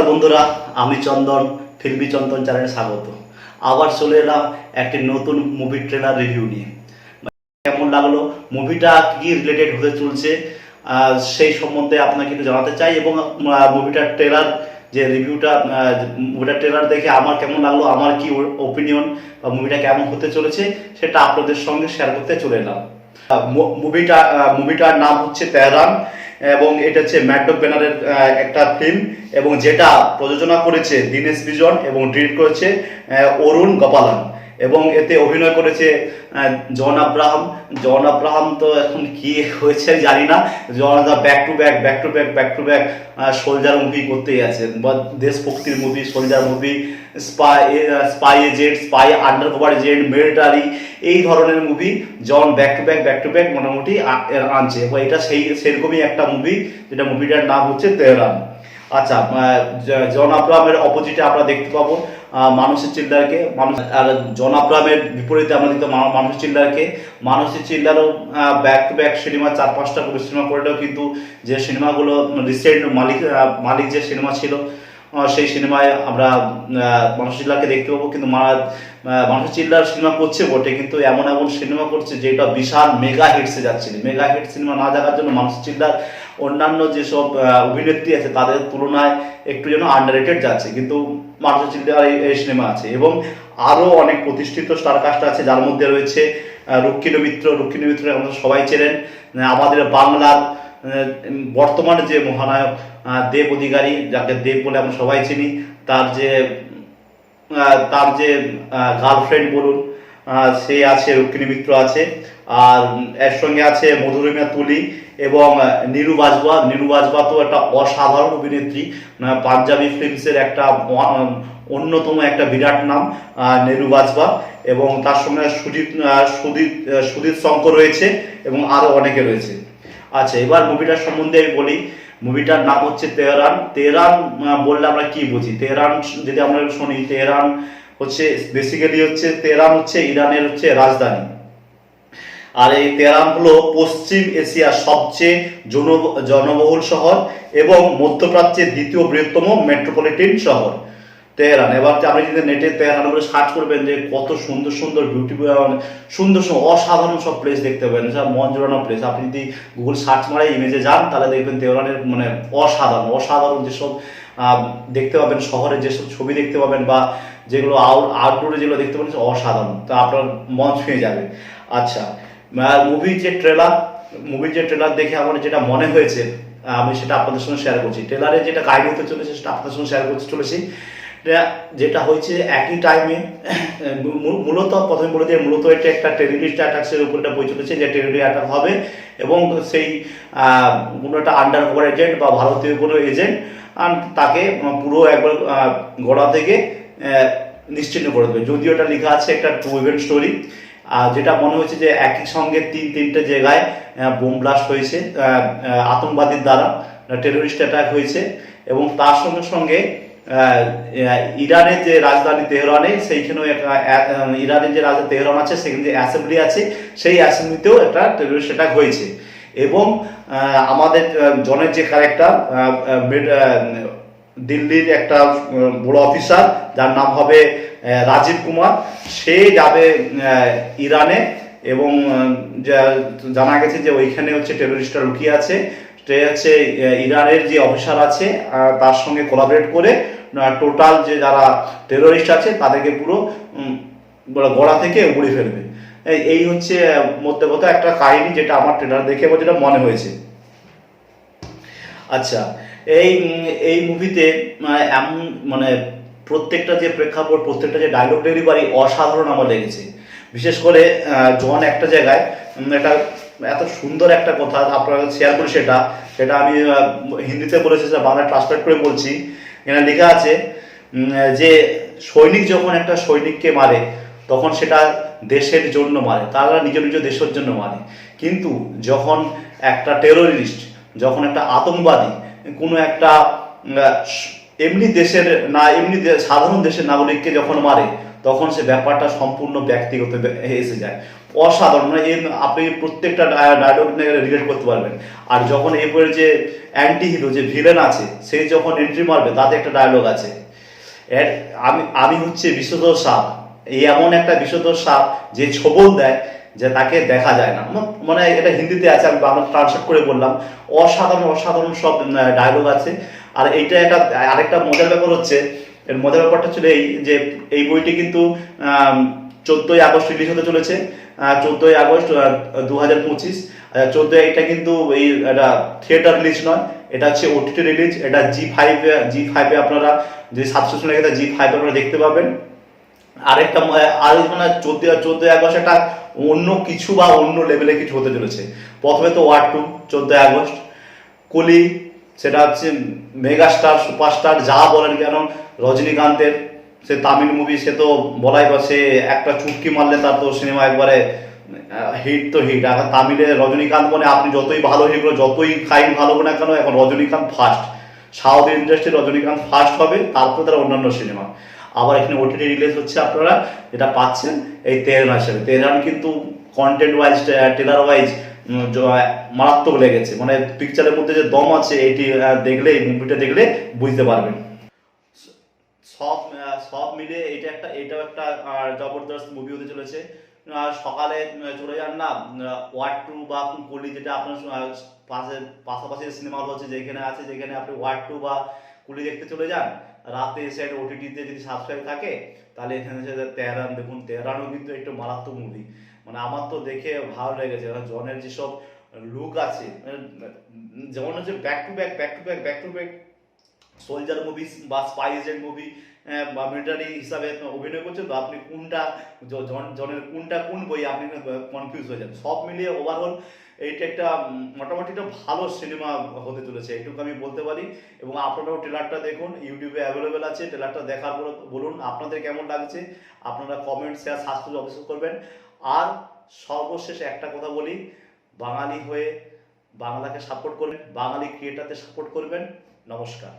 বন্ধুরা, আমি চন্দন, ফিল্মি চন্দন চ্যানেলে স্বাগত। আবার চলে এলাম একটি নতুন মুভি ট্রেলার রিভিউ নিয়ে। কেমন লাগলো, মুভিটা কি রিলেটেড হতে চলছে সেই সম্বন্ধে আপনাকে একটু জানাতে চাই, এবং মুভিটার ট্রেলার যে রিভিউটা, মুভিটার ট্রেলার দেখে আমার কেমন লাগলো, আমার কি ওপিনিয়ন বা মুভিটা কেমন হতে চলেছে সেটা আপনাদের সঙ্গে শেয়ার করতে চলে এলাম। মুভিটার নাম হচ্ছে তেহরান, এবং এটা হচ্ছে ম্যাডক ব্যানারের একটা ফিল্ম, এবং যেটা প্রযোজনা করেছে দীনেশ বিজন এবং ডিরেক্ট করেছে অরুণ গোপালন, এবং এতে অভিনয় করেছে জন আব্রাহাম। তো এখন কি হয়েছে জানি না। John back to back soldier movie করতেই আছে, বা দেশভক্তির movie, soldier movie, spy agent, spy undercover agent, military, এই ধরনের movie John back to back মোটামুটি আনছে, এবং এটা সেরকমই একটা মুভি, যেটা মুভিটার নাম হচ্ছে তেহরান। আচ্ছা, জন আব্রাহামের অপোজিটে আমরা দেখতে পাবো মানসী চিল্লারকে। আর জন আব্রাহামের বিপরীতে আমরা দেখতে মানসী চিল্লারও ব্যাক টু ব্যাক সিনেমা, 4-5টা করে সিনেমা করলেও কিন্তু যে সিনেমাগুলো রিসেন্ট মালিক যে সিনেমা ছিল, সেই সিনেমায় আমরা মানসী চিল্লারকে দেখতে পাবো। কিন্তু মানসী চিল্লার সিনেমা করছে বটে, কিন্তু এমন সিনেমা করছে যেটা বিশাল মেগা হিটসে যাচ্ছে। মেগা হিট সিনেমা না যাওয়ার জন্য মানসী চিল্লার অন্যান্য যেসব অভিনেত্রী আছে তাদের তুলনায় একটু যেন আন্ডাররেটেড যাচ্ছে, কিন্তু মানসী চিল্লার এই সিনেমা আছে। এবং আরও অনেক প্রতিষ্ঠিত স্টারকাস্ট আছে, যার মধ্যে রয়েছে রুক্মিণী মিত্র আমরা সবাই চেনেন, আমাদের বাংলার বর্তমানে যে মহানায়ক দেব অধিকারী, যাকে দেব বলে আমরা সবাই চিনি, তার যে গার্লফ্রেন্ড বলুন, সে আছে, রুক্মিণী মিত্র আছে, আর এর সঙ্গে আছে মধুরিমা তুলি এবং নীরু বাজবা তো একটা অসাধারণ অভিনেত্রী, পাঞ্জাবি ফিল্মসের একটা অন্যতম একটা বিরাট নাম নীরু বাজবা, এবং তার সঙ্গে সুদীপ শঙ্কর রয়েছে, এবং আরও অনেকে রয়েছে। আচ্ছা, এবার মুভিটার সম্বন্ধে আমি বলি। মুভিটার নাম হচ্ছে তেহরান বললে আমরা কি বুঝি? তেহরান যদি আমরা শুনি, তেহরান হচ্ছে বেসিক্যালি তেহরান হচ্ছে ইরানের রাজধানী। আর এই তেহরান হলো পশ্চিম এশিয়ার সবচেয়ে জনবহুল শহর এবং মধ্যপ্রাচ্যের দ্বিতীয় বৃহত্তম মেট্রোপলিটন শহর তেহরান। এবার আপনি যদি নেটে তেহরান বলে সার্চ করবেন, যে কত সুন্দর বিউটিফুল, সুন্দর অসাধারণ সব প্লেস দেখতে পাবেন, সব মন জোড়ানো প্লেস। আপনি যদি গুগল সার্চ মারে ইমেজে যান, তাহলে দেখবেন তেহরানের অসাধারণ যেসব দেখতে পাবেন, শহরের যেসব ছবি দেখতে পাবেন, বা যেগুলো আউটডোরে যেগুলো দেখতে পাবেন, অসাধারণ, তা আপনার মন ছুঁয়ে যাবে। আচ্ছা, মুভির যে ট্রেলার দেখে আমার যেটা মনে হয়েছে, আমি সেটা আপনাদের সঙ্গে শেয়ার করছি। ট্রেলারে যেটা কাহিনী হতে চলেছে সেটা আপনাদের সঙ্গে শেয়ার করতে চলেছি। যেটা হয়েছে একই টাইমে মূলত প্রথমে বলে যে মূলত এটা একটা টেররিস্ট অ্যাটাকের উপর এটা বই চলেছে, যে টেররিস্ট অ্যাটাক হবে, এবং সেই কোনো একটা আন্ডার কভার এজেন্ট বা ভারতীয় কোনো এজেন্ট তাকে পুরো একবার গড়া থেকে নিশ্চিহ্ন করে দেবে। যদিও এটা লেখা আছে একটা ট্রু ইভেন্ট স্টোরি, যেটা মনে হচ্ছে যে একই সঙ্গে তিনটে জায়গায় বোম ব্লাস্ট হয়েছে আতঙ্কবাদীর দ্বারা, টেররিস্ট অ্যাটাক হয়েছে, এবং তার সঙ্গে ইরানের যে রাজধানী তেহরানে, সেইখানেও ইরানের যে রাজধানী তেহরান আছে, সেখানে যে অ্যাসেম্বলি আছে, সেই অ্যাসেম্বলিতেও একটা টেররিস্ট অ্যাটাক হয়েছে। এবং আমাদের জনের যে ক্যারেক্টার, দিল্লির একটা বড় অফিসার, যার নাম হবে রাজীব কুমার, সে যাবে ইরানে, এবং জানা গেছে যে ওইখানে টেররিস্টরা লুকিয়ে আছে। ইরানের যে অফিসার আছে তার সঙ্গে কোলাবরেট করে টোটাল যে যারা টেররিস্ট আছে তাদেরকে পুরো গোড়া থেকে উড়িয়ে ফেলবে। এই হচ্ছে মধ্যে কথা একটা কাহিনী, যেটা আমার ট্রেলার দেখে যেটা মনে হয়েছে। আচ্ছা, এই মুভিতে এমন প্রত্যেকটা যে প্রেক্ষাপট, প্রত্যেকটা যে ডায়লগ ডেলিভারি অসাধারণ আমার লেগেছে। বিশেষ করে জন একটা জায়গায় একটা এত সুন্দর একটা কথা আপনারা শেয়ার করি, সেটা আমি হিন্দিতে বলেছি, সেটা বাংলা ট্রান্সলেট করে বলছি। এখানে লেখা আছে যে সৈনিক যখন একটা সৈনিককে মারে, তখন সেটা দেশের জন্য মারে, তারা নিজ দেশের জন্য মারে। কিন্তু যখন একটা টেররিস্ট, যখন একটা আতঙ্কবাদী কোনো একটা এমনি সাধারণ দেশের নাগরিককে যখন মারে, তখন সে ব্যাপারটা সম্পূর্ণ ব্যক্তিগত এসে যায়। অসাধারণ, মানে আপনি প্রত্যেকটা ডায়লগ রিলেট করতে পারবেন। আর যখন এরপরে যে অ্যান্টি হিরো যে ভিলেন আছে সে যখন এন্ট্রি মারবে তাতে একটা ডায়লগ আছে, এর আমি আমি হচ্ছে বিষধর সাপ, এই এমন একটা বিষধর সাপ যে ছোবল দেয় যে তাকে দেখা যায় না। মানে এটা হিন্দিতে আছে, আমি বাংলা ট্রান্সলেট করে বললাম। অসাধারণ অসাধারণ সব ডায়লগ আছে। আর এইটা একটা আরেকটা মজার ব্যাপার হচ্ছে, এর মজার ব্যাপারটা ছিল এই যে এই বইটি কিন্তু 14ই আগস্ট রিলিজ হতে চলেছে, 14ই আগস্ট 2025। 14 এটা কিন্তু এই এটা থিয়েটার রিলিজ নয়, এটা হচ্ছে ওটিটি রিলিজ। এটা জি ফাইভে আপনারা যে সাবস্ক্রিপশন রেখে জি5 আপনারা দেখতে পাবেন। আরেকটা আর মানে 14ই আগস্ট একটা অন্য কিছু বা অন্য লেভেলে কিছু হতে চলেছে। প্রথমে তো ওয়ার 2, 14ই আগস্ট। কলি, সেটা হচ্ছে মেগাস্টার সুপারস্টার যা বলেন কেন, রজনীকান্তের সে তামিল মুভি, সে তো বলাই বা সে একটা চুটকি মারলে তার তো সিনেমা একবারে হিট তো হিট। এখন তামিলে রজনীকান্ত মানে আপনি যতই ভালো হিরো যতই ফাইন ভালো না কেন, এখন Rajinikanth first. South industry Rajinikanth first হবে, তারপর তারা অন্যান্য সিনেমা। আবার এখানে ওটিটি রিলিজ হচ্ছে, আপনারা যেটা পাচ্ছেন এই তেহরান হিসেবে। তেহরান কিন্তু কন্টেন্ট ওয়াইজ ট্রেলার ওয়াইজ মারাত্মক লেগেছে, মানে পিকচারের মধ্যে যে দম আছে এটি দেখলে, এই মুভিটা দেখলে বুঝতে পারবেন। সব সব মিলে এটাও একটা জবরদস্ত মুভি হতে চলেছে। সকালে চলে যান না ওয়ার 2 বা কলি, যেটা আপনার পাশাপাশি সিনেমা হল আছে যেখানে আছে, যেখানে আপনি ওয়ার 2 বা কুলি দেখতে চলে যান। রাতে এসে ওটিটিতে যদি সাবস্ক্রাইব থাকে তাহলে এখানে এসে তেহরান দেখুন। তেহরানও কিন্তু একটু মারাত্মক মুভি, মানে আমার তো দেখে ভালো লেগেছে। জনের যেসব লুক আছে, যেমন হচ্ছে back to back soldier movie বা স্পাই এজেন্ট মুভি বা মিলিটারি হিসাবে অভিনয় করছেন, তো আপনি কোনটা জনের কোনটা কোন বই আপনি কনফিউজ হয়ে যান। সব মিলিয়ে ওভারঅল এইটা একটা মোটামুটি একটা ভালো সিনেমা হতে চলেছে, এইটুকু আমি বলতে পারি। এবং আপনারাও ট্রেলারটা দেখুন, ইউটিউবে অ্যাভেলেবেল আছে। ট্রেলারটা দেখার পর বলুন আপনাদের কেমন লাগছে। আপনারা কমেন্ট, শেয়ার, সাবস্ক্রাইব অবশ্যই করবেন। আর সর্বশেষ একটা কথা বলি, বাঙালি হয়ে বাংলাকে সাপোর্ট করবেন, বাঙালি ক্রিয়েটারদের সাপোর্ট করবেন। নমস্কার।